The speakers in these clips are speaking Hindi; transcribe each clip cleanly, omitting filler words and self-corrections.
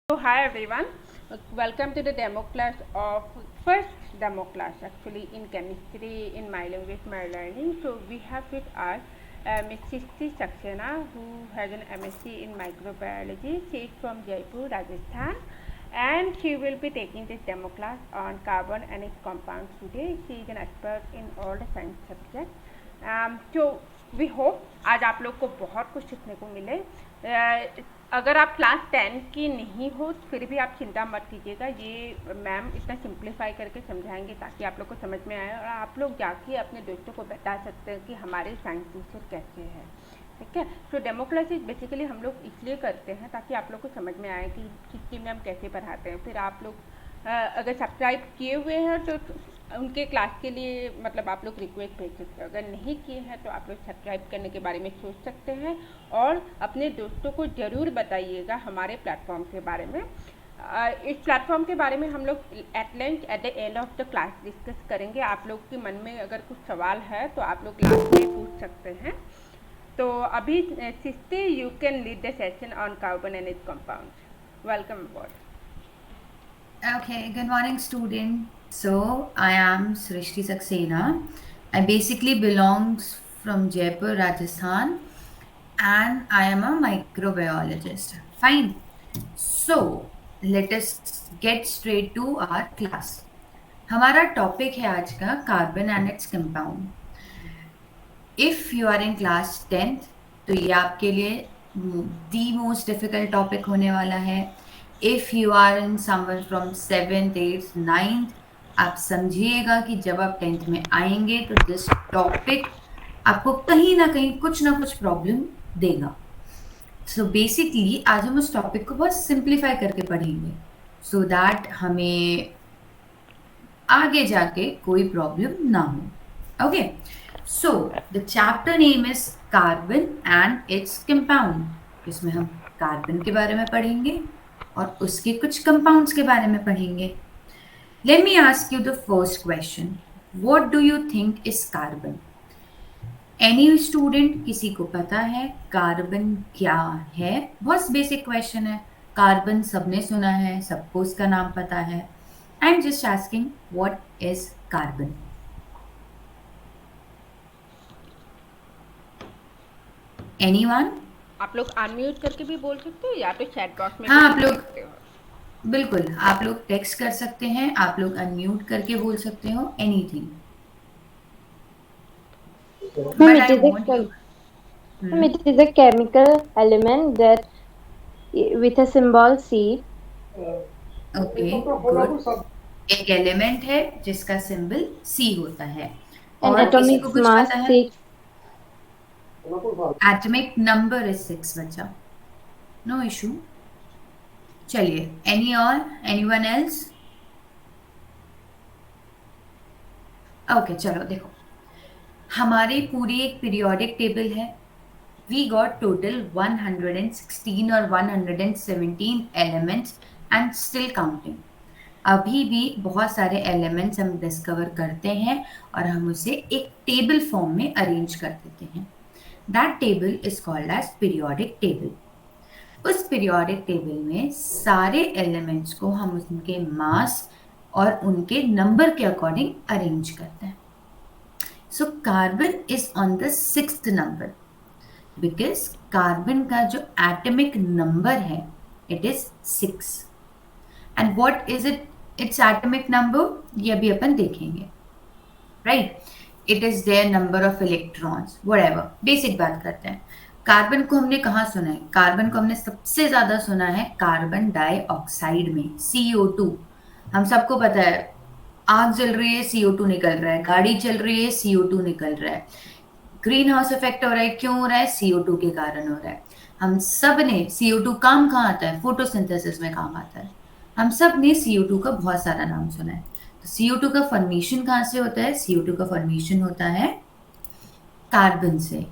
So hi everyone, welcome to the demo class of first demo class actually in chemistry in my language my learning. So we have with us Ms. Srishti Saxena who has an MSc in microbiology. She is from Jaipur, Rajasthan, and she will be taking this demo class on carbon and its compounds today. She is an expert in all the science subjects. तो वी होप आज आप लोग को बहुत कुछ सीखने को मिले. अगर आप क्लास 10 की नहीं हो फिर भी आप चिंता मत कीजिएगा, ये मैम इतना सिंप्लीफाई करके समझाएंगे ताकि आप लोग को समझ में आए और आप लोग जाके अपने दोस्तों को बता सकते हैं कि हमारे साइंस टीचर कैसे हैं. ठीक है. सो डेमो क्लासेस बेसिकली हम लोग इसलिए करते हैं ताकि आप लोग को समझ में आए कि किसकी मैम कैसे पढ़ाते हैं. फिर आप लोग अगर सब्सक्राइब किए हुए हैं तो उनके क्लास के लिए मतलब आप लोग रिक्वेस्ट भेज सकते हो. अगर नहीं किए हैं तो आप लोग सब्सक्राइब करने के बारे में सोच सकते हैं और अपने दोस्तों को ज़रूर बताइएगा हमारे प्लेटफॉर्म के बारे में. इस प्लेटफॉर्म के बारे में हम लोग at length at the end of the class discuss करेंगे. आप लोग के मन में अगर कुछ सवाल है तो आप लोग लास्ट में पूछ सकते हैं. तो अभी सिस्टी you can lead the session on carbon and its compound. Welcome aboard. Okay, good morning, student. So I am Srishti Saxena. I basically belongs from Jaipur, Rajasthan, and I am a microbiologist. Fine. So let us get straight to our class. हमारा टॉपिक है आज का carbon and its compound. If you are in class 10th तो ये आपके लिए दी मोस्ट डिफिकल्ट टॉपिक होने वाला है. If you are in someone from 7th 8th 9th आप समझिएगा कि जब आप 10th में आएंगे तो दिस टॉपिक आपको कहीं ना कुछ प्रॉब्लम देगा. सो बेसिकली आज हम उस टॉपिक को बहुत सिंप्लीफाई करके पढ़ेंगे सो दैट हमें आगे जाके कोई प्रॉब्लम ना हो. Okay. So, the chapter name is Carbon and its Compound. इसमें हम कार्बन के बारे में पढ़ेंगे और उसके कुछ कंपाउंड्स के बारे में पढ़ेंगे. Let me ask you the first question. What do you think is carbon? Any student किसी को पता है कार्बन क्या है? बहुत बेसिक क्वेश्चन है. कार्बन सबने सुना है, सबको उसका नाम पता है. I'm just asking what is carbon? Anyone? आप लोग अनम्यूट करके भी बोल सकते हो या तो चैट बॉक्स में हाँ, भी आप लिख लोग सकते हो. बिल्कुल आप लोग टेक्स्ट कर सकते हैं, आप लोग अनम्यूट करके बोल सकते हो anything. Ma'am, but I want you. it is a chemical element that with a symbol C. Okay, good. एक एलिमेंट है जिसका सिंबल सी होता है. And और किसी atomic को कुछ mass पता है? 6. एटॉमिक नंबर इज 6 बच्चा. No issue. चलिए, एनी और एनीवन एल्स? ओके, चलो देखो हमारी पूरी एक पीरियोडिक टेबल है. We got total 116 or 117 elements and still counting. अभी भी बहुत सारे एलिमेंट्स हम डिस्कवर करते हैं और हम उसे एक टेबल फॉर्म में अरेंज कर देते हैं. That table is called as periodic table. उस पीरियोडिक टेबल में सारे एलिमेंट्स को हम उनके मास और उनके नंबर के अकॉर्डिंग अरेंज करते हैं. So carbon is on the 6th number because carbon का जो एटॉमिक नंबर है it is 6. And what is its atomic number ये अभी अपन देखेंगे. Right. It is their number of electrons whatever. Basic बात करते हैं. कार्बन को हमने कहाँ सुना है? कार्बन को हमने सबसे ज्यादा सुना है कार्बन डाइऑक्साइड में, CO2. हम सबको पता है आग जल रही है CO2 निकल रहा है, गाड़ी चल रही है CO2 निकल रहा है, ग्रीन हाउस इफेक्ट हो रहा है. क्यों हो रहा है? CO2 के कारण हो रहा है. हम सब ने CO2 काम कहाँ आता है? फोटोसिंथेसिस में काम आता है. हम सब ने CO2 का बहुत सारा नाम सुना है. तो CO2 का फॉर्मेशन कहाँ से होता है? CO2 का फॉर्मेशन होता है कार्बन से.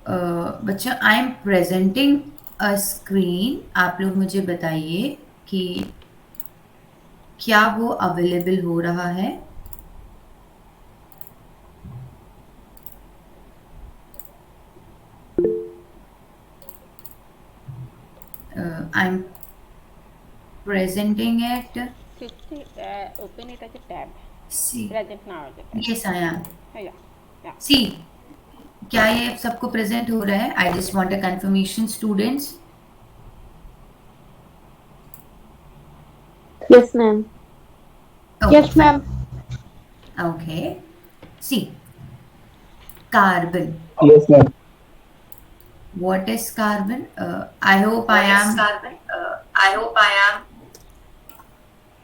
बच्चा I am presenting a screen. आप लोग मुझे बताइए कि क्या वो अवेलेबल हो रहा है. I am presenting it. Open it as a tab. See, Present now as a tab. yes I am. Yeah. See, क्या ये सबको प्रेजेंट हो रहा है? I just want a confirmation, students. Yes, ma'am. Okay. Yes, ma'am. Okay. See, carbon. Yes, ma'am. What is carbon? I hope I am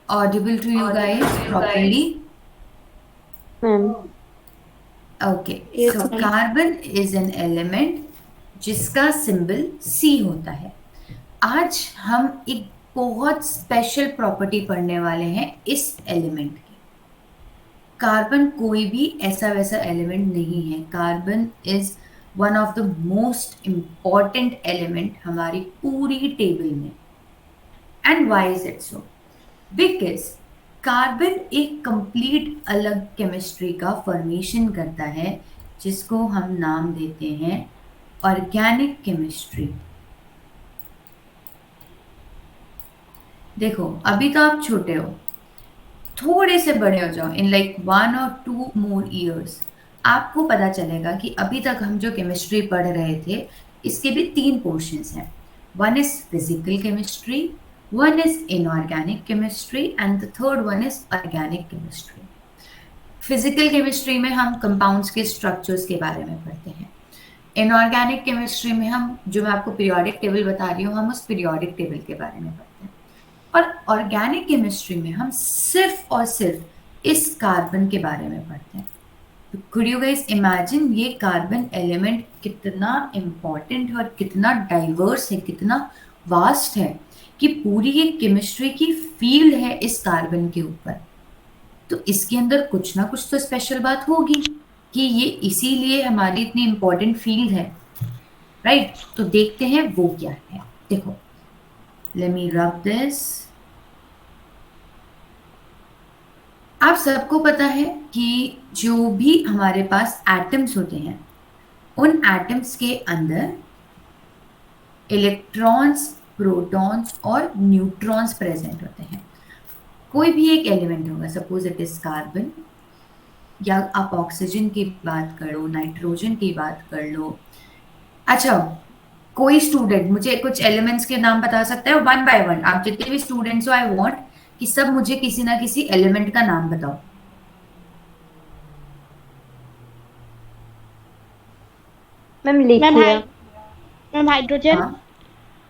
audible to you guys properly. Ma'am. Okay. Yes, So ma'am. carbon is an element जिसका सिंबल C होता है. आज हम एक बहुत स्पेशल प्रॉपर्टी पढ़ने वाले हैं इस एलिमेंट की. कार्बन कोई भी ऐसा वैसा एलिमेंट नहीं है. Carbon is one of the most important element हमारी पूरी टेबल में. And why is it so? Because carbon एक कंप्लीट अलग केमिस्ट्री का फॉर्मेशन करता है जिसको हम नाम देते हैं ऑर्गेनिक केमिस्ट्री. देखो, अभी तो आप छोटे हो, थोड़े से बड़े हो जाओ, in like 1 or 2 more years, आपको पता चलेगा कि अभी तक हम जो केमिस्ट्री पढ़ रहे थे इसके भी 3 पोर्शंस हैं. One is physical chemistry, one is inorganic chemistry and the third one is organic chemistry. Physical chemistry में हम कंपाउंड्स के स्ट्रक्चर्स के बारे में पढ़ते हैं. इनऑर्गेनिक केमिस्ट्री में हम, जो मैं आपको पीरियोडिक टेबल बता रही हूँ, हम उस पीरियोडिक टेबल के बारे में पढ़ते हैं. और ऑर्गेनिक केमिस्ट्री में हम सिर्फ और सिर्फ इस कार्बन के बारे में पढ़ते हैं. तो कुड यू गाइस इमेजिन ये कार्बन एलिमेंट कितना इम्पोर्टेंट है और कितना डाइवर्स है, कितना वास्ट है, कि पूरी ये केमिस्ट्री की फील्ड है इस कार्बन के ऊपर. तो इसके अंदर कुछ ना कुछ तो स्पेशल बात होगी कि ये इसीलिए हमारी इतनी इम्पोर्टेंट फील्ड है, राइट? तो देखते हैं वो क्या है. देखो, लेट मी रब दिस. आप सबको पता है कि जो भी हमारे पास एटम्स होते हैं, उन एटम्स के अंदर इलेक्ट्रॉन्स, प्रोटॉन्स और न्यूट्रॉन्स प्रेजेंट होते हैं. कोई भी एक एलिमेंट होगा, सपोज इट इज कार्बन, या आप ऑक्सीजन की बात कर लो, नाइट्रोजन की बात कर लो. अच्छा, कोई स्टूडेंट मुझे कुछ एलिमेंट्स के नाम बता सकता है वन बाय वन? आप जितने भी स्टूडेंट्स हो, आई वांट कि सब मुझे किसी ना किसी एलिमेंट का नाम बताओ. मैम लिखिए. Ma'am hydrogen.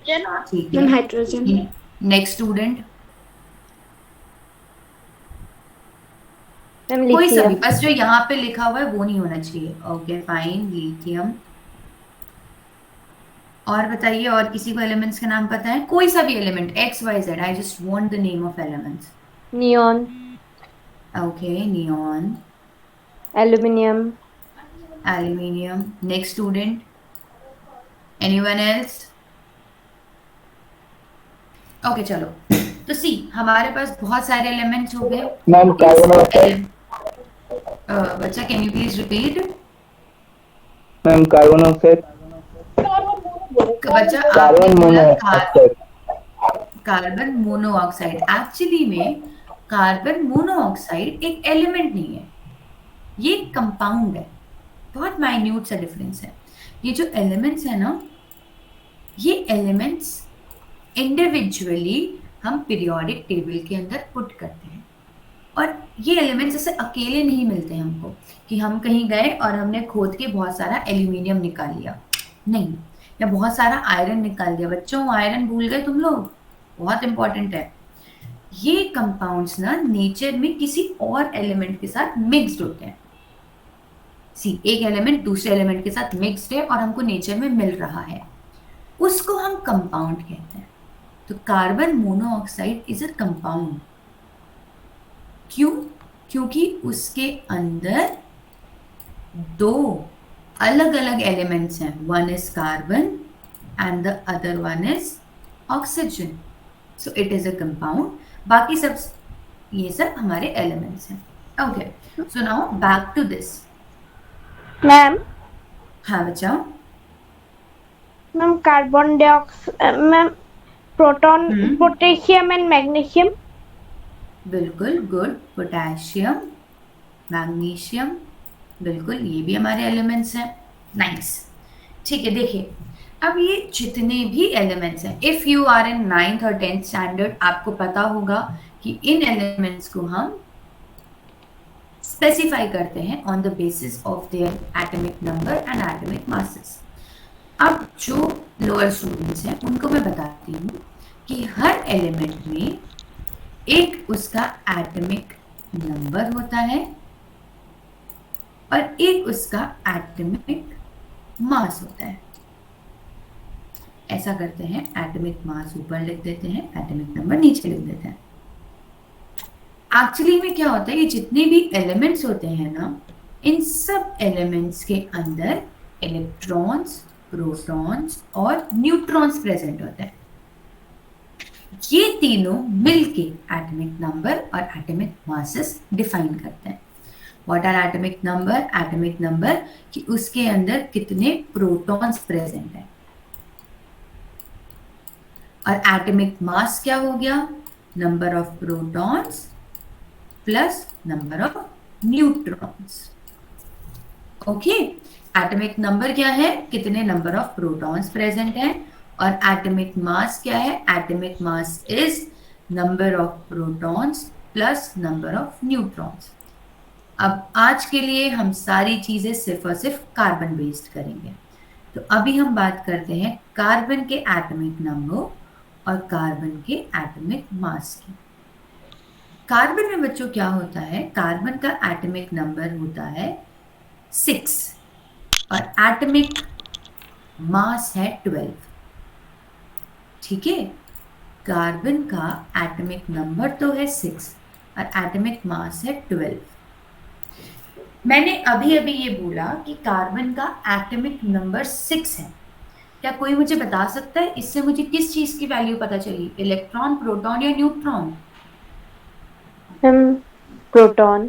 ठीक मैम है. हाइड्रोजन. Next student. मैम कोई सा भी, लिखिए. बस जो यहाँ पे लिखा हुआ है वो नहीं होना चाहिए. Okay fine, lithium. और बताइए, और किसी को एलिमेंट्स के नाम पता है? कोई सा भी element, X Y Z, I just want the name of elements. Neon. Okay, neon. Aluminium. Aluminium. Next student. Anyone else? Okay चलो. तो सी, हमारे पास बहुत सारे एलिमेंट्स हो गए. Ma'am carbon oxide. बच्चा, can you please repeat? Ma'am carbon oxide. बच्चा, कार्बन आपने बोला मोनोऑक्साइड. Carbon monoxide. एक्चुअली में कार्बन मोनोऑक्साइड एक एलिमेंट नहीं है, ये एक कंपाउंड है. बहुत माइन्यूट सा डिफरेंस है. ये जो एलिमेंट्स है ना, ये एलिमेंट्स इंडिविजुअली हम पीरियोडिक टेबल के अंदर पुट करते हैं. और ये एलिमेंट्स जैसे अकेले नहीं मिलते हैं हमको कि हम कहीं गए और हमने खोद के बहुत सारा एल्यूमिनियम निकाल लिया, नहीं, या बहुत सारा आयरन निकाल दिया. बच्चों, आयरन भूल गए तुम लोग? बहुत इंपॉर्टेंट है. ये कंपाउंड्स ना नेचर में किसी और एलिमेंट के साथ मिक्स्ड होते हैं. सी, एक एलिमेंट दूसरे एलिमेंट के साथ मिक्स्ड है और हमको नेचर में मिल रहा है, उसको हम कंपाउंड कहते हैं. तो carbon monoxide is a compound. क्यों? क्योंकि उसके अंदर 2 अलग अलग एलिमेंट्स हैं. One is carbon and the other one is oxygen. So it is a compound. बाकी सब, ये सब हमारे एलिमेंट्स हैं. Okay, so now back to this. Ma'am. हाँ बच्चा. Ma'am carbon dioxide. Ma'am proton, Hmm. potassium and magnesium. बिल्कुल गुड, पोटेशियम, मैग्नीशियम, बिल्कुल ये भी हमारे एलिमेंट्स हैं। नाइस। ठीक है, देखिए अब ये जितने भी एलिमेंट्स हैं, if you are in 9th और 10th स्टैंडर्ड, आपको पता होगा कि इन एलिमेंट्स को हम स्पेसिफाई करते हैं on the basis of their atomic number and atomic masses. अब जो लोअर स्टूडेंट्स हैं उनको मैं बताती हूँ कि हर एलिमेंट में एक उसका एटॉमिक नंबर होता है और एक उसका एटॉमिक मास होता है। ऐसा करते हैं, एटॉमिक मास ऊपर लिख देते हैं, एटॉमिक नंबर नीचे लिख देते हैं। एक्चुअली में क्या होता है, ये जितने भी एलिमेंट्स होते हैं ना, इन सब एलिमेंट्स के अंदर इलेक्ट्रॉन्स, प्रोटॉन्स और न्यूट्रॉन्स प्रेजेंट होते हैं। ये तीनों मिलके एटॉमिक नंबर और एटॉमिक मासेस डिफाइन करते हैं। What are atomic number? Atomic number कि उसके अंदर कितने प्रोटॉन्स प्रेजेंट हैं, और एटॉमिक मास क्या हो गया? Number of protons plus number of neutrons. Okay, atomic number क्या है? कितने नंबर ऑफ प्रोटॉन्स प्रेजेंट हैं, और एटॉमिक मास क्या है? Atomic mass is number of protons plus number of neutrons. अब आज के लिए हम सारी चीजें सिर्फ और सिर्फ कार्बन बेस्ड करेंगे। तो अभी हम बात करते हैं कार्बन के एटॉमिक नंबर और कार्बन के एटॉमिक मास की। कार्बन में बच्चों क्या होता है? कार्बन का एटॉमिक नंबर होता है 6 और एटॉमिक मास है 12। ठीक है, कार्बन का एटॉमिक नंबर तो है 6 और एटॉमिक मास है 12। मैंने अभी अभी ये बोला कि कार्बन का एटॉमिक नंबर 6 है। क्या कोई मुझे बता सकता है इससे मुझे किस चीज की वैल्यू पता चली? इलेक्ट्रॉन, प्रोटॉन या न्यूट्रॉन? प्रोटॉन।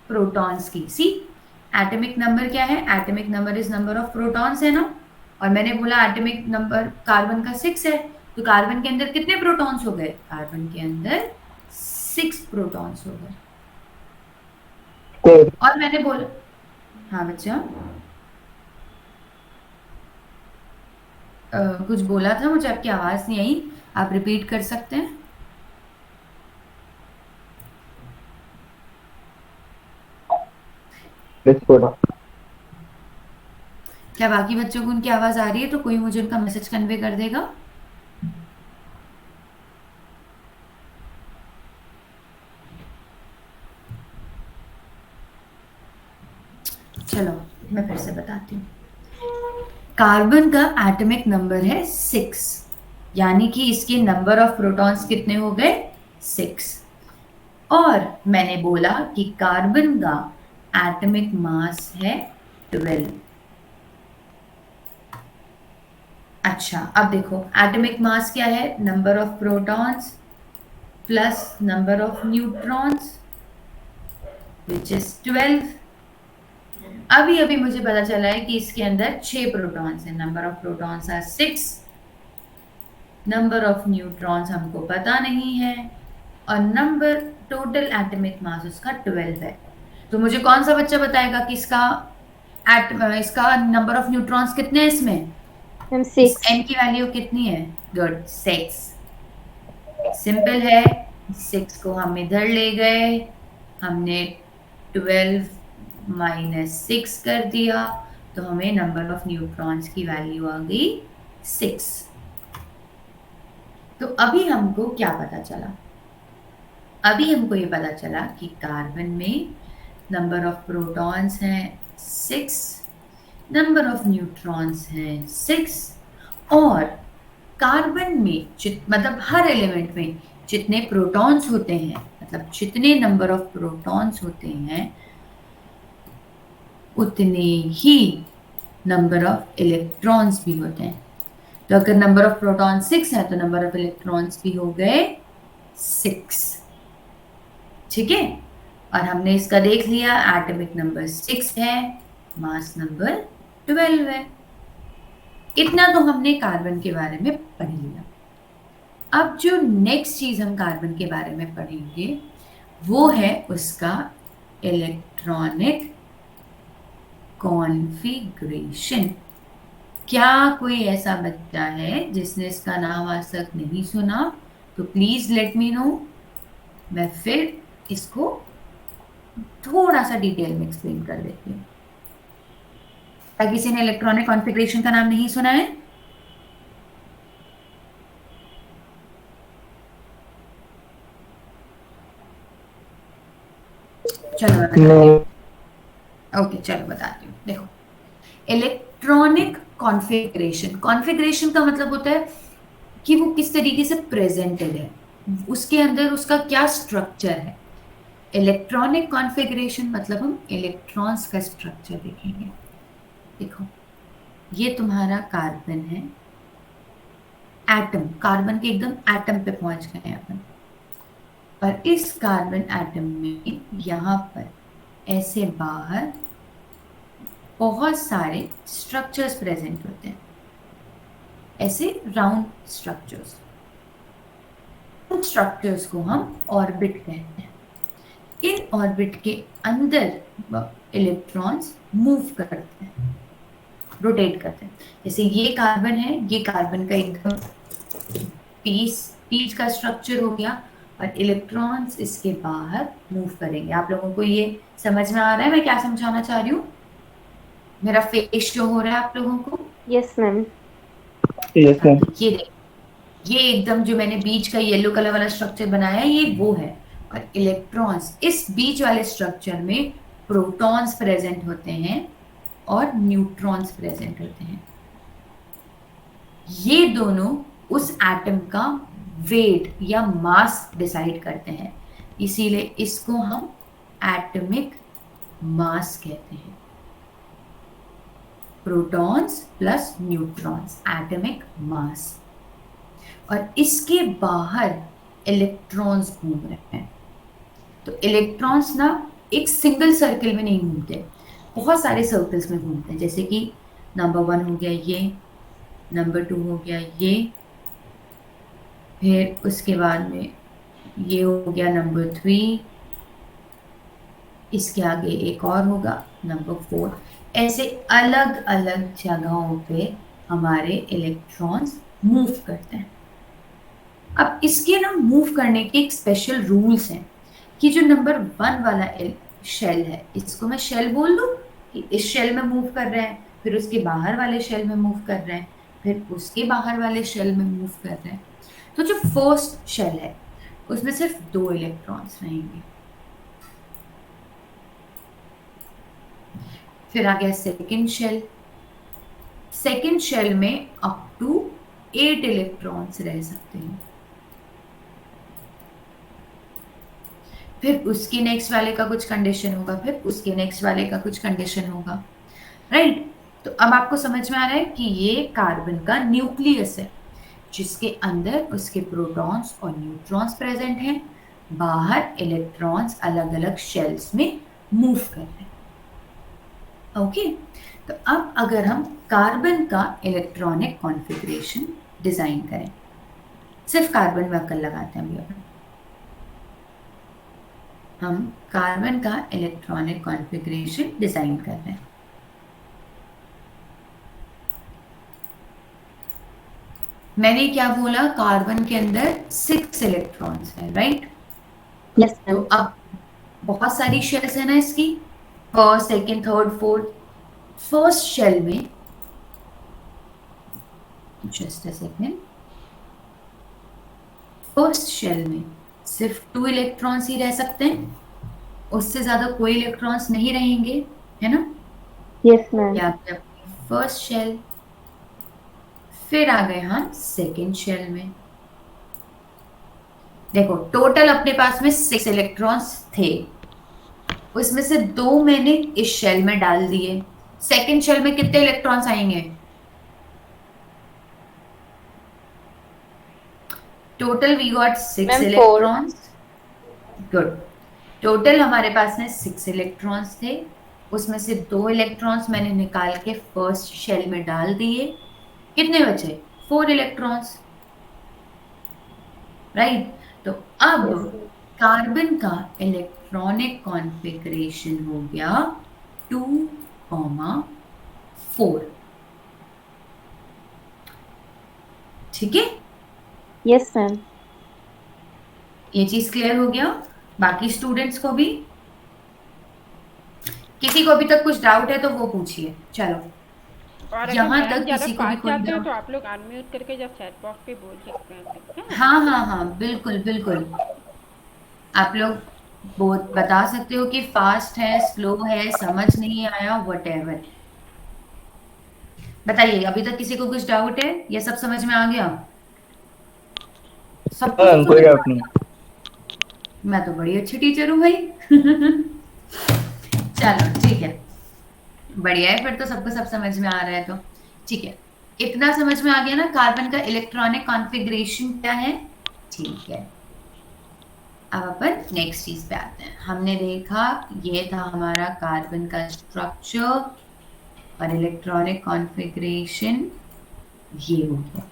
प्रोटॉन्स की। सी, एटॉमिक नंबर क्या है? Atomic number is number of protons है ना, और मैंने बोला एटॉमिक नंबर कार्बन का 6 है, तो कार्बन के अंदर कितने प्रोटॉन्स हो गए? कार्बन के अंदर 6 प्रोटॉन्स हो गए। और मैंने बोला, हाँ बच्चा कुछ बोला था, मुझे आपकी आवाज नहीं आई, आप रिपीट कर सकते हैं? क्या बाकी बच्चों को उनकी आवाज आ रही है? तो कोई मुझे उनका मैसेज कन्वे कर देगा। चलो मैं फिर से बताती हूँ। कार्बन का एटॉमिक नंबर है 6, यानी कि इसके नंबर ऑफ प्रोटॉन्स कितने हो गए? 6। और मैंने बोला कि कार्बन का एटॉमिक मास है 12। अच्छा, अब देखो एटॉमिक मास क्या है? Number of protons plus number of neutrons which is 12। अभी अभी मुझे पता चला है कि इसके अंदर 6 प्रोटॉन्स हैं। Number of protons are 6, number of neutrons हमको पता नहीं है, और नंबर टोटल एटॉमिक मास उसका 12 है। तो मुझे कौन सा बच्चा बताएगा कि इसका नंबर ऑफ न्यूट्रॉन्स कितने हैं इसमें? 6। n की वैल्यू कितनी है? गुड, 6। सिंपल है, 6 को हम इधर ले गए, हमने 12 - 6 कर दिया, तो हमें नंबर ऑफ न्यूट्रॉन्स की वैल्यू आ गई 6। तो अभी हमको क्या पता चला? अभी हमको ये पता चला कि कार्बन में नंबर ऑफ प्रोटॉन्स हैं 6, नंबर ऑफ न्यूट्रॉन्स हैं 6, और कार्बन में मतलब हर एलिमेंट में जितने प्रोटॉन्स होते हैं, मतलब जितने नंबर ऑफ प्रोटॉन्स होते हैं उतने ही नंबर ऑफ इलेक्ट्रॉन्स भी होते हैं। तो अगर नंबर ऑफ प्रोटॉन 6 है तो नंबर ऑफ इलेक्ट्रॉन्स भी हो गए 6। ठीक है, और हमने इसका देख लिया, एटॉमिक नंबर 6 है, मास नंबर 12 है। इतना तो हमने कार्बन के बारे में पढ़ लिया। अब जो नेक्स्ट चीज हम कार्बन के बारे में पढ़ेंगे वो है उसका इलेक्ट्रॉनिक कॉन्फ़िगरेशन। क्या कोई ऐसा बच्चा है जिसने इसका नाम आज तक नहीं सुना? तो प्लीज लेट मी नो, मैं फिर इसको थोड़ा सा डिटेल में एक्सप्लेन कर देती हूँ। क्या किसी ने इलेक्ट्रॉनिक कॉन्फ़िगरेशन का नाम नहीं सुना है? चलो मैं बताती हूँ। ओके चलो बताती हूँ। देखो, इलेक्ट्रॉनिक कॉन्फ़िगरेशन, कॉन्फ़िगरेशन का मतलब होता है कि वो किस तरीके से प्रेजेंटेड है, उसके अंदर उसका क्या स्ट्रक्चर है। इलेक्ट्रॉनिक कॉन्फ़िगरेशन मतलब हम इलेक्ट्रॉन्स का स्ट्रक्चर देखेंगे। देखो, ये तुम्हारा कार्बन है, एटम, कार्बन के एकदम एटम पे पहुंच गए हैं अपन। और इस कार्बन एटम में यहाँ पर ऐसे बाहर बहुत सारे स्ट्रक्चर्स प्रेजेंट होते हैं, ऐसे राउंड स्ट्रक्चर्स। उन स्ट्रक्चर्स को हम ऑर्बिट कहते हैं। इन ऑर्बिट के अंदर इलेक्ट्रॉन्स मूव करते हैं, रोटेट करते हैं। जैसे ये कार्बन है, ये कार्बन का एकदम पीस का स्ट्रक्चर हो गया और इलेक्ट्रॉन्स इसके बाहर मूव करेंगे। आप लोगों को ये समझ में आ रहा है मैं क्या समझाना चाह रही हूँ? मेरा फेस शो हो रहा है आप लोगों को? Yes, ma'am. Yes ma'am. ये एकदम जो मैंने बीच का येलो कलर वाला स्ट्रक्चर बनाया है, ये वो है। और इलेक्ट्रॉन्स, इस बीच वाले स्ट्रक्चर में प्रोटॉन्स प्रेजेंट होते हैं और न्यूट्रॉन्स प्रेजेंट होते हैं। ये दोनों उस एटम का वेट या मास डिसाइड करते हैं, इसीलिए इसको हम एटॉमिक मास कहते हैं। Protons plus neutrons, atomic mass. और इसके बाहर इलेक्ट्रॉन्स घूम रहे हैं। तो इलेक्ट्रॉन्स ना एक सिंगल सर्कल में नहीं घूमते, बहुत सारे सर्कल्स में घूमते हैं। जैसे कि नंबर 1 हो गया ये, नंबर 2 हो गया ये, फिर उसके बाद में ये हो गया नंबर 3, इसके आगे एक और होगा नंबर 4। ऐसे अलग अलग जगहों पे हमारे इलेक्ट्रॉन्स मूव करते हैं। अब इसके ना मूव करने के एक स्पेशल रूल्स हैं कि जो नंबर 1 वाला शेल है, इसको मैं शेल बोल दूं कि इस शेल में मूव कर रहे हैं, फिर उसके बाहर वाले शेल में मूव कर रहे हैं, फिर उसके बाहर वाले शेल में मूव कर रहे हैं। तो जो फर्स्ट शेल है उसमें सिर्फ 2 इलेक्ट्रॉन्स रहेंगे। फिर आ गया सेकेंड शेल। सेकेंड शेल में अप टू 8 इलेक्ट्रॉन्स रह सकते हैं। फिर उसके नेक्स्ट वाले का कुछ कंडीशन होगा, फिर उसके नेक्स्ट वाले का कुछ कंडीशन होगा, राइट? तो अब आपको समझ में आ रहा है कि ये कार्बन का न्यूक्लियस है, जिसके अंदर उसके प्रोटॉन्स और न्यूट्रॉन्स प्रेजेंट हैं, बाहर इलेक्ट्रॉन्स अलग अलग शेल्स में मूव कर रहे हैं। ओके, तो अब अगर हम कार्बन का इलेक्ट्रॉनिक कॉन्फ़िगरेशन डिजाइन करें, सिर्फ कार्बन में अकल लगाते हैं अभी हम कार्बन का इलेक्ट्रॉनिक कॉन्फ़िगरेशन डिजाइन कर रहे हैं। मैंने क्या बोला? कार्बन के अंदर 6 इलेक्ट्रॉन्स है, राइट? Yes, तो ma'am. अब बहुत सारी शेल्स है ना इसकी, first, second, third, fourth. First shell में, just a second, first shell में सिर्फ 2 इलेक्ट्रॉन्स ही रह सकते हैं, उससे ज्यादा कोई इलेक्ट्रॉन्स नहीं रहेंगे, है ना? Yes, ma'am. या फर्स्ट शेल। फिर आ गए हम सेकेंड शेल में। देखो, टोटल अपने पास में 6 इलेक्ट्रॉन्स थे, उसमें से 2 मैंने इस शेल में डाल दिए। सेकेंड शेल में कितने इलेक्ट्रॉन्स आएंगे? Total we got 6 Ma'am, 4. Electrons. Good. Total हमारे पास में 6 इलेक्ट्रॉन्स थे, उसमें से 2 इलेक्ट्रॉन्स मैंने निकाल के फर्स्ट शेल में डाल दिए। कितने बचे? 4 इलेक्ट्रॉन्स। राइट। तो अब Yes, sir. कार्बन का इलेक्ट्रॉनिक कॉन्फ़िगरेशन हो गया 2,4। ठीक है, Yes, ma'am. ये चीज क्लियर हो गया बाकी स्टूडेंट्स को भी? किसी को अभी तक कुछ डाउट है तो वो पूछिए। चलो, और अगर यहाँ मैम तक ज़्यादा किसी को भी फास्ट कोई जाते हो डाउट? तो आप लोग अनम्यूट करके जब चैट बॉक्स पे बोल सकते हैं, ठीक है? हाँ हाँ हाँ, बिल्कुल बिल्कुल, आप लोग बता सकते हो कि फास्ट है, स्लो है, समझ नहीं आया, वटेवर। बताइए, अभी तक किसी को कुछ डाउट है या सब समझ में आ गया? सबको सब कोई समझ में आ डाउट नहीं। गया? मैं तो बड़ी अच्छी टीचर हूँ भाई। चलो ठीक है, बढ़िया है, फिर तो सबको सब समझ में आ रहा है तो ठीक है। इतना समझ में आ गया ना कार्बन का इलेक्ट्रॉनिक कॉन्फ़िगरेशन क्या है? ठीक है, अब अपन नेक्स्ट चीज पे आते हैं। हमने देखा ये था हमारा कार्बन का स्ट्रक्चर और इलेक्ट्रॉनिक कॉन्फ़िगरेशन, ये हो गया।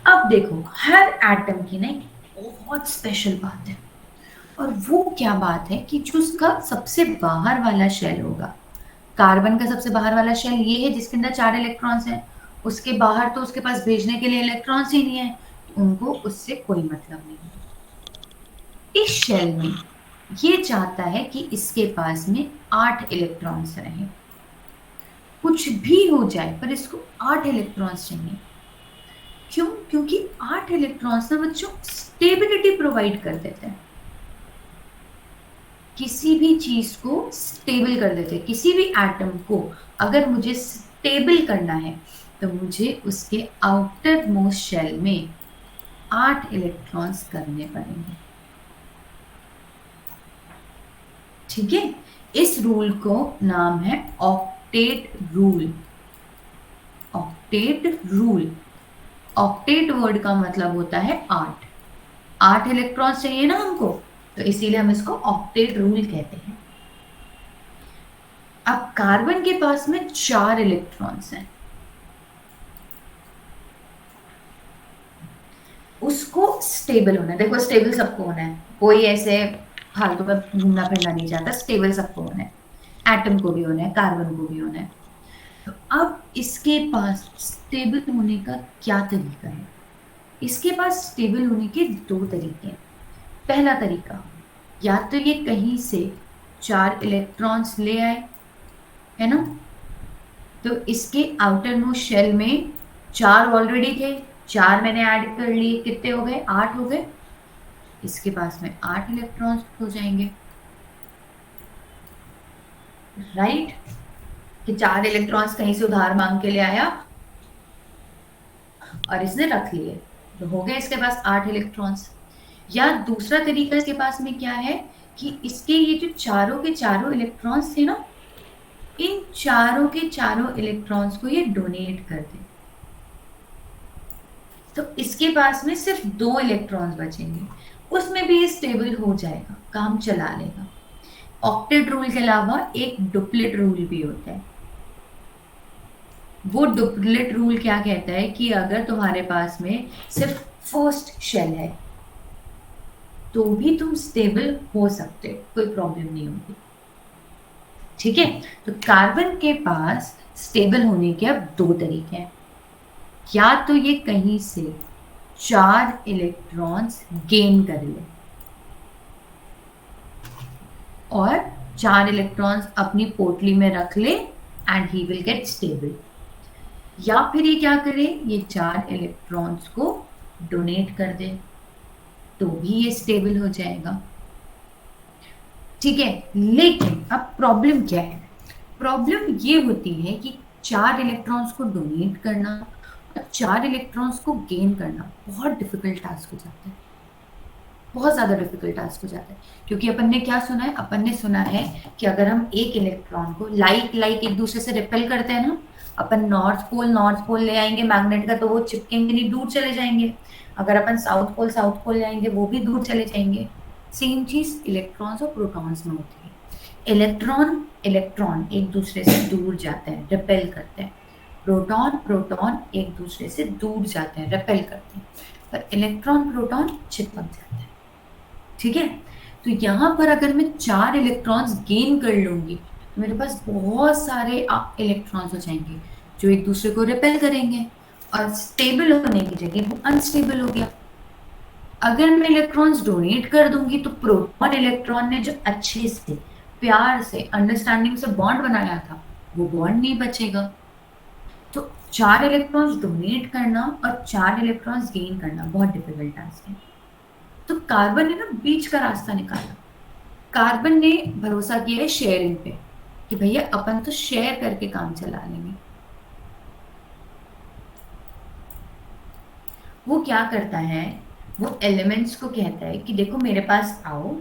अब देखो, हर एटम की ना एक बहुत स्पेशल बात है, और वो क्या बात है कि जो उसका सबसे बाहर वाला शेल होगा, कार्बन का सबसे बाहर वाला शेल ये है जिसके अंदर 4 इलेक्ट्रॉन्स हैं। उसके बाहर तो उसके पास भेजने के लिए इलेक्ट्रॉन्स ही नहीं है, तो उनको उससे कोई मतलब नहीं है। इस शेल में ये चाहता है कि इसके पास में 8 इलेक्ट्रॉन्स रहें। कुछ भी हो जाए पर इसको 8 इलेक्ट्रॉन्स चाहिए। क्यों? क्योंकि 8 इलेक्ट्रॉन्स ना बच्चों स्टेबिलिटी प्रोवाइड कर देते हैं, किसी भी चीज को स्टेबल कर देते हैं। किसी भी एटम को अगर मुझे स्टेबल करना है तो मुझे उसके आउटर मोस्ट शेल में 8 इलेक्ट्रॉन्स करने पड़ेंगे। ठीक है, इस रूल को नाम है octet rule. Octet rule, octet word का मतलब होता है 8। 8 इलेक्ट्रॉन्स चाहिए ना हमको, तो इसीलिए हम इसको ऑक्टेट रूल कहते हैं। अब कार्बन के पास में 4 इलेक्ट्रॉन्स हैं, उसको स्टेबल होना है। देखो, स्टेबल सबको होना है, कोई ऐसे फालतू में घूमना फिरना नहीं चाहता, स्टेबल सबको होना है। एटम को भी होना है, कार्बन को भी होना है। तो अब इसके पास स्टेबल होने का क्या तरीका है? इसके पास स्टेबल होने के 2 तरीके हैं। पहला तरीका, या तो ये कहीं से 4 इलेक्ट्रॉन्स ले आए, है ना, तो इसके आउटर मोस्ट शेल में 4 ऑलरेडी थे, 4 मैंने ऐड कर लिए, कितने हो गए? 8 हो गए। इसके पास में 8 इलेक्ट्रॉन्स हो जाएंगे, राइट? कि 4 इलेक्ट्रॉन्स कहीं से उधार मांग के ले आया और इसने रख लिए, तो हो गए इसके पास 8 इलेक्ट्रॉन्स। या दूसरा तरीका इसके पास में क्या है कि इसके ये जो चारों के चारों इलेक्ट्रॉन्स थे ना, इन चारों के चारों इलेक्ट्रॉन्स को ये डोनेट कर दे, तो इसके पास में सिर्फ 2 इलेक्ट्रॉन्स बचेंगे, उसमें भी ये स्टेबल हो जाएगा, काम चला लेगा। ऑक्टेट रूल के अलावा एक डुप्लेट रूल भी होता है। वो डुप्लेट रूल क्या कहता है कि अगर तुम्हारे पास में सिर्फ फर्स्ट शेल है तो भी तुम स्टेबल हो सकते हो, कोई प्रॉब्लम नहीं होगी। ठीक है, तो कार्बन के पास स्टेबल होने के अब 2 तरीके हैं। या तो ये कहीं से 4 इलेक्ट्रॉन्स गेन कर ले और 4 इलेक्ट्रॉन्स अपनी पोटली में रख ले and he will get stable. या फिर ये क्या करे, ये 4 इलेक्ट्रॉन्स को डोनेट कर दे, तो भी ये स्टेबल हो जाएगा। ठीक है, लेकिन अब प्रॉब्लम क्या है? प्रॉब्लम ये होती है कि 4 इलेक्ट्रॉन्स को डोनेट करना और 4 इलेक्ट्रॉन्स को गेन करना बहुत डिफिकल्ट टास्क हो जाता है, बहुत ज़्यादा डिफिकल्ट टास्क हो जाता है। क्योंकि अपन ने क्या सुना है? अपन ने सुना है कि अगर हम एक इलेक्ट्रॉन को लाइक एक दूसरे से रिपेल करते हैं ना, अपन नॉर्थ पोल ले आएंगे मैग्नेट का तो वो चिपकेंगे नहीं, दूर चले जाएंगे। अगर अपन साउथ पोल ले आएंगे वो भी दूर चले जाएंगे। सेम चीज इलेक्ट्रॉन्स और प्रोटॉन्स में होती है। इलेक्ट्रॉन एक दूसरे से दूर जाते हैं, रिपेल करते हैं। प्रोटॉन एक दूसरे से दूर जाते हैं, रिपेल करते हैं। पर इलेक्ट्रॉन प्रोटॉन चिपक जाता है। ठीक है, तो यहाँ पर अगर मैं 4 इलेक्ट्रॉन्स गेन कर लूंगी तो मेरे पास बहुत सारे इलेक्ट्रॉन्स हो जाएंगे जो एक दूसरे को रिपेल करेंगे और स्टेबल होने की जगह वो अनस्टेबल हो गया। अगर मैं इलेक्ट्रॉन्स डोनेट कर दूंगी तो प्रोटॉन इलेक्ट्रॉन ने जो अच्छे से प्यार से अंडरस्टैंडिंग से बॉन्ड बनाया था वो बॉन्ड नहीं बचेगा। तो 4 इलेक्ट्रॉन्स डोनेट करना और 4 इलेक्ट्रॉन्स गेन करना बहुत डिफिकल्ट टास्क है। तो कार्बन ने ना बीच का रास्ता निकाला। कार्बन ने भरोसा किया है शेयरिंग पे कि भैया अपन तो शेयर करके काम चला लेंगे। वो क्या करता है, वो एलिमेंट्स को कहता है कि देखो मेरे पास आओ,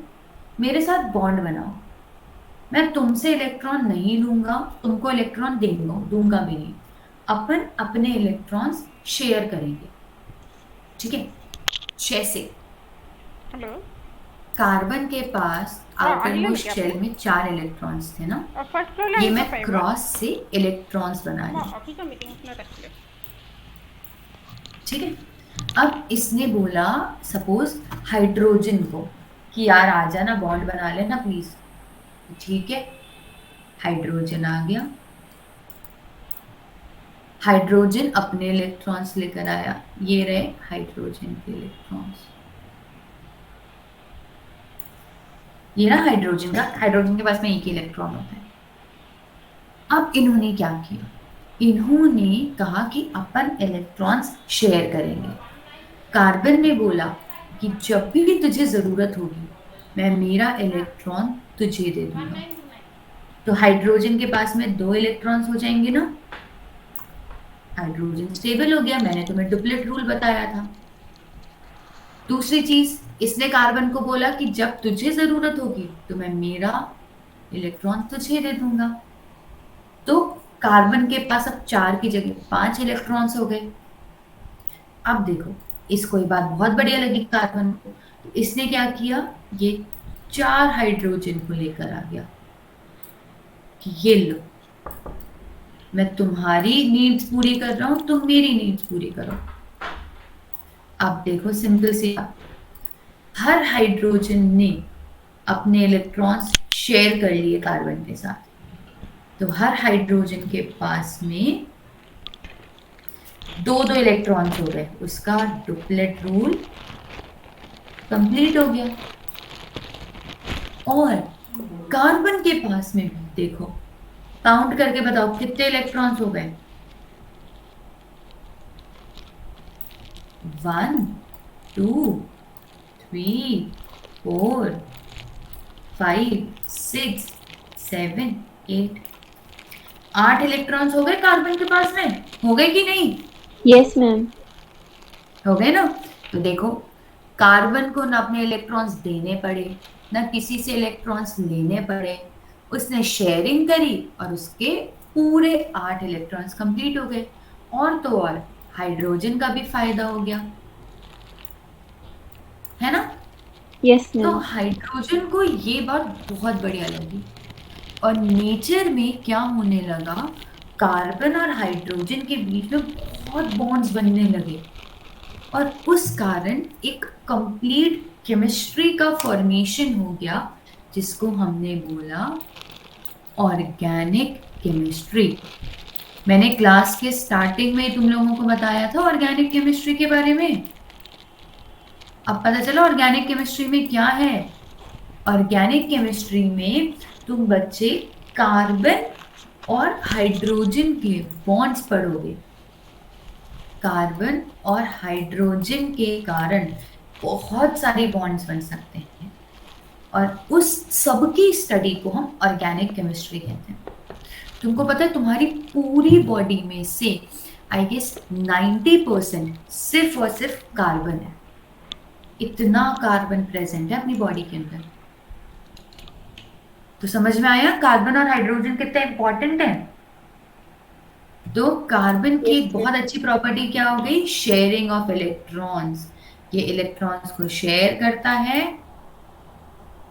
मेरे साथ बॉन्ड बनाओ, मैं तुमसे इलेक्ट्रॉन नहीं लूंगा, तुमको इलेक्ट्रॉन दूंगा भी नहीं, अपन अपने इलेक्ट्रॉन्स शेयर करेंगे। ठीक है, जैसे हेलो, कार्बन के पास आउटर मोस्ट शेल में 4 इलेक्ट्रॉन्स थे ना, फर्स्ट फ्लोर ये मैं क्रॉस से इलेक्ट्रॉन्स बना ली। ऑफिस मीटिंग में रख। ठीक है, अब इसने बोला सपोज हाइड्रोजन को कि यार आ जाना बॉन्ड बना लेना प्लीज। ठीक है, हाइड्रोजन आ गया, हाइड्रोजन अपने इलेक्ट्रॉन्स लेकर आया, ये रहे हाइड्रोजन के इलेक्ट्रॉन्स, ये ना हाइड्रोजन का, हाइड्रोजन के पास में एक ही इलेक्ट्रॉन होता है। अब इन्होंने क्या किया, इन्होंने कहा कि अपन इलेक्ट्रॉन्स शेयर करेंगे। कार्बन ने बोला कि जब भी तुझे जरूरत होगी मैं मेरा इलेक्ट्रॉन तुझे दे दूंगा। तो हाइड्रोजन के पास में 2 इलेक्ट्रॉन्स हो जाएंगे ना, हाइड्रोजन स्टेबल हो गया। मैंने तुम्हें डुप्लेट रूल बताया था। दूसरी चीज, इसने कार्बन को बोला कि जब तुझे जरूरत होगी तो मैं मेरा इलेक्ट्रॉन तुझे दे दूंगा। तो कार्बन के पास अब 4 की जगह 5 इलेक्ट्रॉन्स हो गए। अब देखो, इसको ये बात बहुत बढ़िया लगी कार्बन को, तो इसने क्या किया, ये 4 हाइड्रोजन को लेकर आ गया कि ये लो, मैं तुम्हारी नीड्स पूरी कर रहा हूं, तुम मेरी नीड्स पूरी करो। अब देखो सिंपल सी, हर हाइड्रोजन ने अपने इलेक्ट्रॉन्स शेयर कर लिए कार्बन के साथ, तो हर हाइड्रोजन के पास में 2 इलेक्ट्रॉन्स हो गए, उसका डुप्लेट रूल कंप्लीट हो गया। और कार्बन के पास में भी देखो, काउंट करके बताओ कितने इलेक्ट्रॉन्स हो गए, 1 2 3 4 5 6 7 8 8 इलेक्ट्रॉन्स हो गए कार्बन के पास में, हो गए कि नहीं? Yes, ma'am. हो गए ना। तो देखो, कार्बन को ना अपने इलेक्ट्रॉन्स देने पड़े ना किसी से इलेक्ट्रॉन्स लेने पड़े, उसने शेयरिंग करी और उसके पूरे 8 इलेक्ट्रॉन्स कंप्लीट हो गए। और तो और हाइड्रोजन का भी फायदा हो गया, है ना। Yes, तो ma'am. हाइड्रोजन को ये बात बहुत बढ़िया लगी और नेचर में क्या होने लगा, कार्बन और हाइड्रोजन के बीच में बहुत बॉन्ड्स बनने लगे और उस कारण एक कंप्लीट केमिस्ट्री का फॉर्मेशन हो गया, जिसको हमने बोला ऑर्गेनिक केमिस्ट्री। मैंने क्लास के स्टार्टिंग में तुम लोगों को बताया था ऑर्गेनिक केमिस्ट्री के बारे में। अब पता चला ऑर्गेनिक केमिस्ट्री में क्या है। ऑर्गेनिक केमिस्ट्री में तुम बच्चे कार्बन और हाइड्रोजन के बॉन्ड्स पढ़ोगे। कार्बन और हाइड्रोजन के कारण बहुत सारे बॉन्ड्स बन सकते हैं और उस सब की स्टडी को हम ऑर्गेनिक केमिस्ट्री कहते हैं। तुमको पता है तुम्हारी पूरी बॉडी में से आई गेस 90% सिर्फ और सिर्फ कार्बन है। इतना कार्बन प्रेजेंट है अपनी बॉडी के अंदर। तो समझ में आया कार्बन और हाइड्रोजन कितने इंपॉर्टेंट हैं। तो कार्बन की एक बहुत अच्छी प्रॉपर्टी क्या हो गई, शेयरिंग ऑफ इलेक्ट्रॉन्स। ये इलेक्ट्रॉन्स को शेयर करता है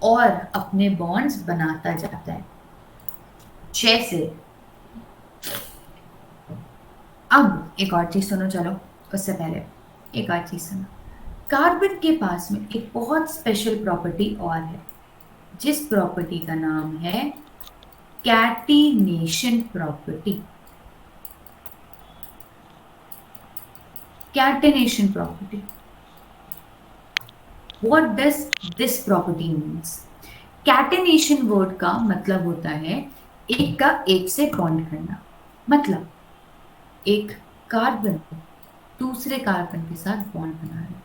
और अपने बॉन्ड्स बनाता जाता है। जैसे अब एक और चीज सुनो, चलो उससे पहले एक और चीज सुनो। कार्बन के पास में एक बहुत स्पेशल प्रॉपर्टी और है, जिस प्रॉपर्टी का नाम है catenation property. Catenation property, what does this property means? Catenation word का मतलब होता है एक का एक से बॉन्ड करना। मतलब एक कार्बन दूसरे कार्बन के साथ बॉन्ड बना रहे,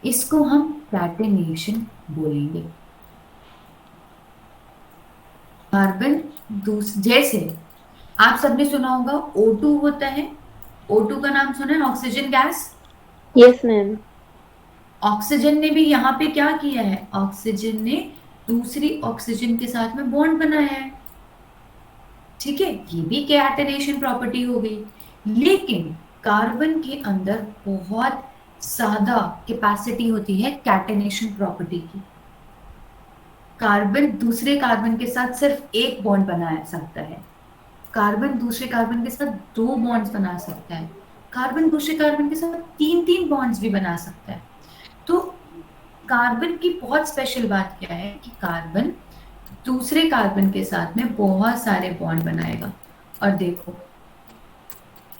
इसको हम कैटिनेशन बोलेंगे। कार्बन जैसे आप सबने सुना होगा O2 होता है, O2 का नाम सुना है, oxygen gas. Yes, ma'am. Oxygen ने भी यहाँ पे क्या किया है, ऑक्सीजन ने दूसरी ऑक्सीजन के साथ में बॉन्ड बनाया है, ठीक है, ये भी कैटिनेशन प्रॉपर्टी हो गई। लेकिन कार्बन के अंदर बहुत ज्यादा कैपेसिटी होती है कैटिनेशन प्रॉपर्टी की। कार्बन दूसरे कार्बन के साथ सिर्फ एक बॉन्ड बना सकता है, कार्बन दूसरे कार्बन के साथ 2 बॉन्ड्स बना सकता है, कार्बन दूसरे कार्बन के साथ 3 बॉन्ड्स भी बना सकता है। तो कार्बन की बहुत स्पेशल बात क्या है कि कार्बन दूसरे कार्बन के साथ में बहुत सारे बॉन्ड बनाएगा, और देखो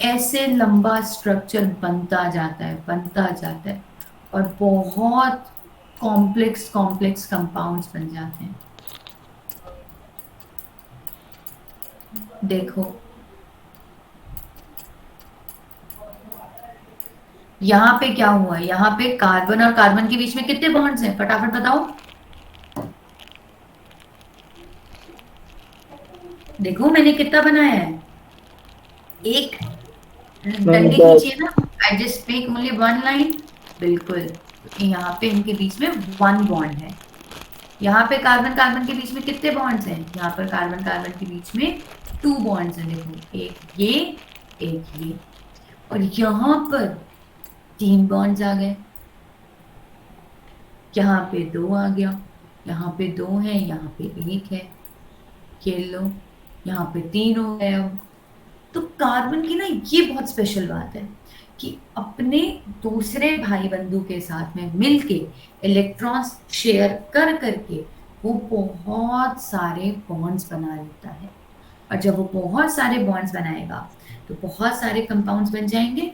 ऐसे लंबा स्ट्रक्चर बनता जाता है और बहुत कॉम्प्लेक्स कंपाउंड्स बन जाते हैं। देखो यहाँ पे क्या हुआ है, यहाँ पे कार्बन और कार्बन के बीच में कितने बॉन्ड्स हैं, फटाफट बताओ। देखो मैंने कितना बनाया है, एक डंडी खींचिए ना, I just make only 1 line. बिल्कुल, यहाँ पे इनके बीच में 1 बॉन्ड है। यहाँ पे कार्बन कार्बन के बीच में कितने बॉन्ड्स हैं, यहाँ पर कार्बन कार्बन के बीच में 2 बॉन्ड्स हैं। देखो एक ये, और यहाँ पर 3 बॉन्ड्स आ गए, यहाँ पे 2 आ गया, यहाँ पे 2 है, यहाँ पे 1 है, ये लो यहाँ पे 3 हो गए। अब तो कार्बन की ना ये बहुत स्पेशल बात है कि अपने दूसरे भाई बंधु के साथ में मिलके इलेक्ट्रॉन्स शेयर कर करके वो बहुत सारे बॉन्ड्स बना लेता है, और जब वो बहुत सारे बॉन्ड्स बनाएगा तो बहुत सारे कंपाउंड्स बन जाएंगे,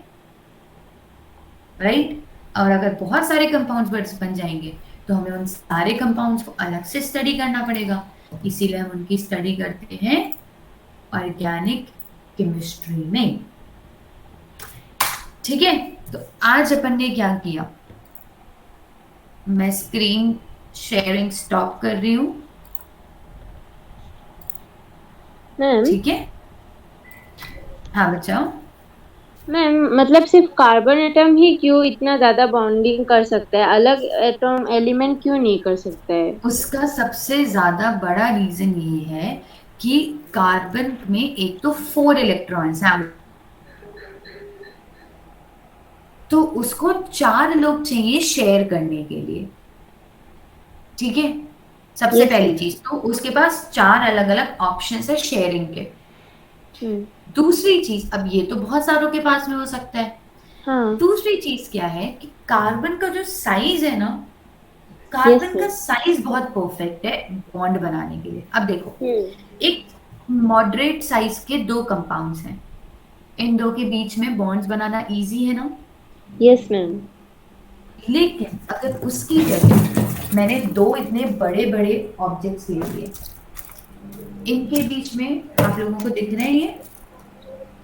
राइट। और अगर बहुत सारे कंपाउंड्स बन जाएंगे तो हमें उन सारे कंपाउंड्स को अलग से स्टडी करना पड़ेगा, इसीलिए हम उनकी स्टडी करते हैं ऑर्गेनिक केमिस्ट्री में, ठीक है। तो आज अपन ने क्या किया, मैं स्क्रीन शेयरिंग स्टॉप कर रही हूँ, मैम ठीक है। हाँ बचाओ। मैम मतलब सिर्फ कार्बन एटम ही क्यों इतना ज्यादा बॉन्डिंग कर सकता है, अलग एटम एलिमेंट क्यों नहीं कर सकता है? उसका सबसे ज्यादा बड़ा रीजन ये है कि कार्बन में एक तो 4 इलेक्ट्रॉन्स हैं, तो उसको 4 लोग चाहिए शेयर करने के लिए, ठीक है। सबसे Yes, पहली ma'am. चीज तो उसके पास 4 अलग अलग ऑप्शंस है शेयरिंग के। हम्म, दूसरी चीज, अब ये तो बहुत सारों के पास में हो सकता है, हाँ दूसरी चीज क्या है कि कार्बन का जो साइज है ना, कार्बन Yes, का ma'am. साइज बहुत परफेक्ट है बॉन्ड बनाने के लिए। अब देखो हम्म, एक मॉडरेट साइज के 2 कंपाउंड्स हैं, इन 2 के बीच में बॉन्ड्स बनाना इजी है ना, यस मैम। लेकिन अगर उसकी जगह मैंने 2 इतने बड़े बड़े ऑब्जेक्ट्स ले लिए, इनके बीच में आप लोगों को दिख रहे हैं ये,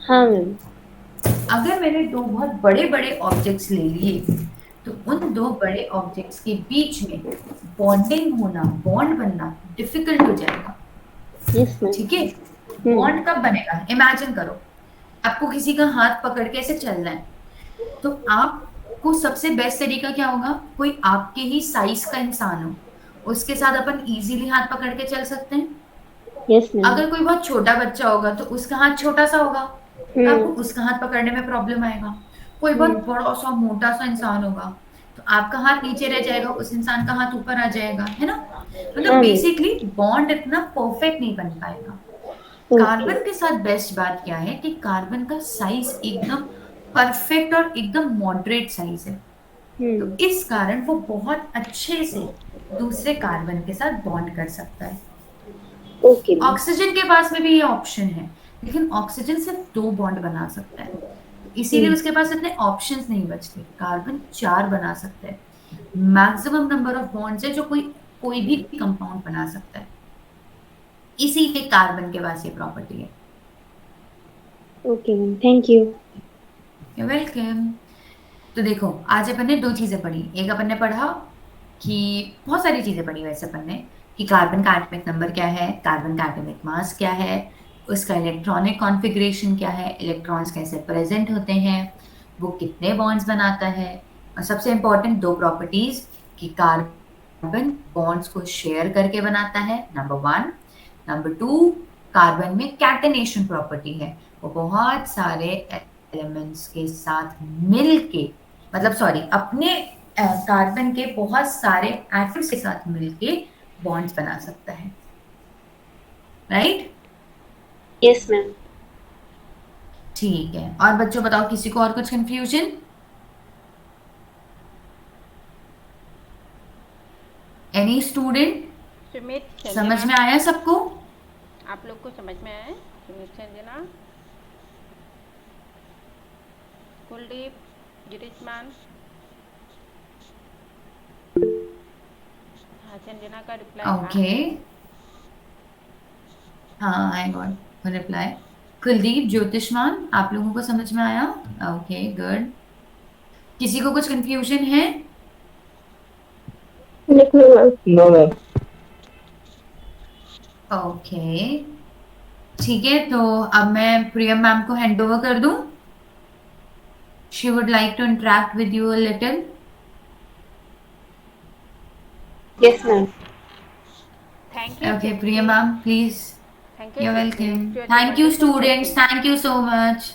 हाँ मैम। अगर मैंने 2 बहुत बड़े बड़े ऑब्जेक्ट्स ले लिए तो उन 2 बड़े ऑब्जेक्ट्स के बीच में बॉन्डिंग होना, बॉन्ड बनना डिफिकल्ट हो जाएगा, यस मैम। ठीक है। बॉन्ड कब बनेगा, इमेजिन करो आपको किसी का हाथ पकड़ के ऐसे चलना है, तो आपको सबसे बेस्ट तरीका क्या होगा, कोई आपके ही साइज का इंसान हो, उसके साथ अपन इजीली हाथ पकड़ के चल सकते हैं। Yes ma'am. अगर कोई बहुत छोटा बच्चा होगा तो उसका हाथ छोटा सा होगा, आपको उसका हाथ पकड़ने में प्रॉब्लम आएगा। कोई बहुत बड़ा सा मोटा सा इंसान होगा तो आपका हाथ नीचे रह जाएगा, उस इंसान का हाथ ऊपर आ जाएगा, है ना। मतलब बेसिकली बॉन्ड इतना परफेक्ट नहीं बन पाएगा। कार्बन के साथ बेस्ट बात क्या है कि कार्बन का साइज एकदम परफेक्ट और एकदम मॉडरेट साइज है, तो इस कारण वो बहुत अच्छे से दूसरे कार्बन के साथ बॉन्ड कर सकता है। Okay ma'am. ऑक्सीजन के पास में भी ये ऑप्शन है, लेकिन ऑक्सीजन सिर्फ 2 बॉन्ड बना सकता है, इसीलिए उसके पास इतने ऑप्शंस नहीं बचते। कार्बन 4 बना सकता है, मैक्सिमम नंबर ऑफ बॉन्ड्स है जो कोई भी कंपाउंड बना सकता है, इसीलिए कार्बन के पास ये प्रॉपर्टी है। Okay ma'am, thank you. You're welcome। तो देखो आज अपन ने 2 चीजें पढ़ी। एक अपन ने पढ़ा कि बहुत सारी चीजें पढ़ी वैसे अपन ने, कि कार्बन का एटॉमिक नंबर क्या है, कार्बन का एटॉमिक मास क्या है, उसका इलेक्ट्रॉनिक कॉन्फ़िगरेशन क्या है, इलेक्ट्रॉन्स कैसे प्रेजेंट होते हैं, वो कितने बॉन्ड्स बनाता है, और सबसे इंपॉर्टेंट 2 प्रॉपर्टीज कि कार्बन बॉन्ड्स को शेयर करके बनाता है, नंबर 1। नंबर 2, कार्बन में कैटेनेशन प्रॉपर्टी है, वो बहुत सारे एलिमेंट्स के साथ मिलके, मतलब सॉरी, अपने कार्बन के बहुत सारे एटम्स के साथ मिलके बॉन्ड्स बना सकता है, राइट? Yes ma'am. ठीक है, और बच्चों बताओ किसी को और कुछ कंफ्यूजन? Any student? सुमित, समझ संजना, में आया सबको? आप लोग को समझ में आया है? सुमित, संजना, कुलदीप, गिरीशमान। हाँ, संजना का रिप्लाई ओके, हाँ आई गॉट रिप्लाई। कुलदीप, ज्योतिषमान, आप लोगों को समझ में आया? Okay good. किसी को कुछ कंफ्यूजन है? No, ma'am. ओके ठीक है, तो अब मैं प्रियम मैम को हैंड ओवर कर दूं। She would like to interact with you a little. Yes ma'am. Thank you. Okay Priyam ma'am please. Thank you. You're welcome. Thank you, students. Thank you so much.